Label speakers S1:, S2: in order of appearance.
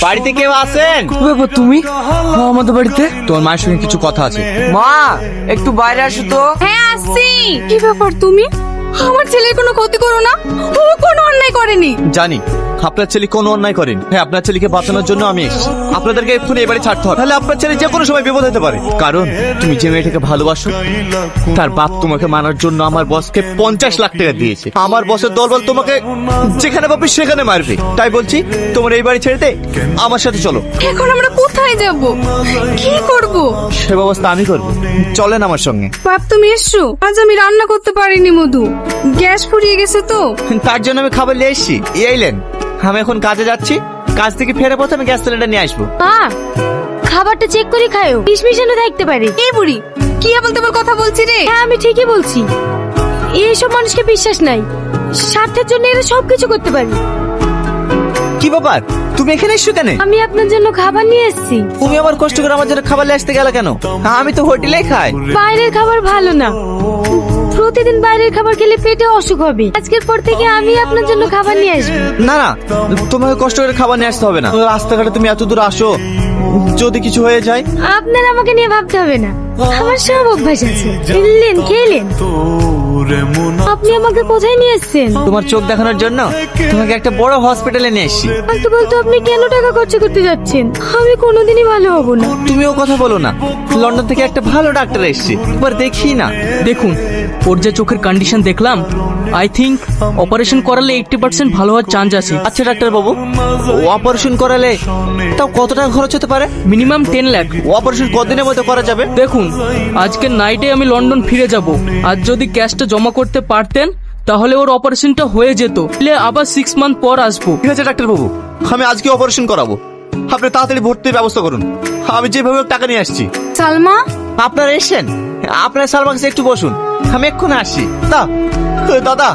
S1: বাড়িতে কেউ আছেন?
S2: ব্যাপার তুমি আমাদের বাড়িতে?
S1: তোর মায়ের সঙ্গে কিছু কথা আছে।
S2: মা একটু বাইরে আসো তো।
S3: হ্যাঁ আসছি। কি ব্যাপার তুমি? আমার ছেলের কোনো ক্ষতি করো না, ও কোনো অন্যায় করেনি।
S1: জানি আপনার ছেলে কোনো অন্যায় করেন। হ্যাঁ, আপনার ছেলেকে বাঁচানোর জন্য আমি এসেছি। আপনাদেরকে এক্ষুনি এবারে ছাড়তে হবে, তাহলে আপনার ছেলে যে কোনো সময় বিপদ হতে পারে। কারণ তুমি যে মেয়েটাকে ভালোবাসো তার বাপ তোমাকে মানার জন্য আমার বসকে 50 লাখ টাকা দিয়েছে। আমার বসের দলবল তোমাকে যেখানে পাবে সেখানে মারবে। তাই বলছি তোমার এই বাড়ি ছেড়ে দে, আমার সাথে চলো।
S3: এখন আমরা কোথায় যাব, কি করব?
S1: সে ব্যবস্থা আমি করবো, চলেন আমার সঙ্গে।
S3: বাপ তুমি এসছো? আজ আমি রান্না করতে পারিনি মধু, গ্যাস ফুরিয়ে গেছে তো।
S1: তার জন্য আমি খাবার নিয়ে এসেছি। এইলেন, আমি এখন কাজে যাচ্ছি, কাজ থেকে ফেরে পথে আমি গ্যাস সিলিন্ডার নিয়ে আসবো।
S4: খাবারটা চেক করে খায়ও, বিষ মিশানো থাকতে পারে।
S3: এই বুড়ি কি বল তোমার কথা বলছি রে?
S4: হ্যাঁ আমি ঠিকই বলছি, এইসব মানুষকে বিশ্বাস নাই, স্বার্থের জন্য এরা সবকিছু করতে পারে।
S1: কি ব্যাপার, তুমি এখানে এসছো কেন?
S4: আমি আপনার জন্য খাবার নিয়ে এসেছি।
S1: তুমি আবার কষ্ট করে আমার জন্য খাবার নিয়ে আসতে গেলে কেন? আমি তো হোটেলেই খাই।
S4: বাইরের খাবার ভালো না, প্রতিদিন বাইরের খাবার খেলে পেটে অসুখ হবে। আজকের পর থেকে আমি আপনার জন্য খাবার নিয়ে আসবো।
S1: না না, তোমাকে কষ্ট করে খাবার নিয়ে আসতে হবে না। রাস্তাঘাটে তুমি এত দূর আসো, যদি কিছু হয়ে যায়।
S4: আপনার আমাকে নিয়ে ভাবতে হবে না, আমার সব অভ্যাস আছে। খেলেন খেলেন। আপনি আমাকে কোথায় নিয়ে এসেছেন?
S1: তোমার চোখ দেখানোর জন্য তোমাকে একটা বড় হসপিটালে নিয়ে এসেছি।
S4: বলতে বলতে আপনি কেন টাকা খরচ করতে যাচ্ছেন? আমি কোনোদিনই ভালো হব না।
S1: তুমিও কথা বলো না, লন্ডন থেকে একটা ভালো ডাক্তার এসেছি, একবার দেখি না।
S2: দেখুন ওর যে চোখের কন্ডিশন দেখলাম, আই থিঙ্ক অপারেশন করালে 80% ভালো হওয়ার চান্স আছে।
S1: আচ্ছা ডাক্তার বাবু, অপারেশন করালে তাও কত টাকা খরচ হতে পারে?
S2: মিনিমাম 10 লাখ।
S1: অপারেশন কতদিনের মধ্যে করা যাবে?
S2: দেখুন আজকের নাইটে আমি লন্ডন ফিরে যাব, আর যদি ক্যাশটা জমা করতে পারতেন তাহলে ওর অপারেশনটা হয়ে যেত। আবার 6 মান্থ পর আসবো।
S1: ঠিক আছে ডাক্তার বাবু, আমি আজকে অপারেশন করাবো। আপনি তাড়াতাড়ি ভর্তির ব্যবস্থা করুন, আমি যেভাবে হোক টাকা নিয়ে আসছি।
S3: সালমা
S1: আপনারা এসেছেন, আপনার সালমাকে একটু বসুন, আমি এক্ষুনি আসছি। দাদা